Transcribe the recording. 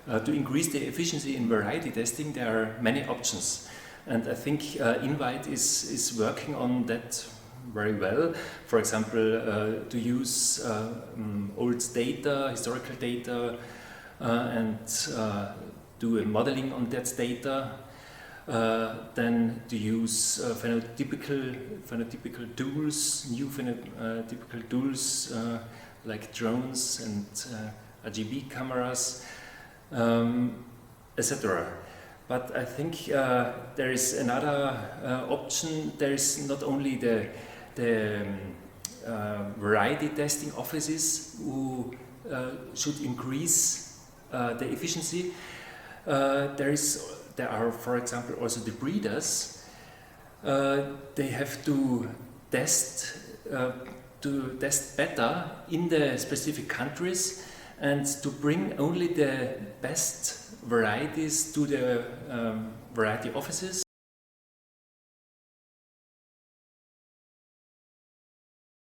to increase the efficiency in variety testing, there are many options. And I think Invite is working on that very well. For example, to use old data, historical data, and do a modeling on that data. Then to use phenotypical tools, new phenotypical tools like drones and RGB cameras, etc. But I think there is another option. There is not only the variety testing offices who should increase the efficiency. There are, for example, also the breeders. They have to test better in the specific countries and to bring only the best varieties to the variety offices.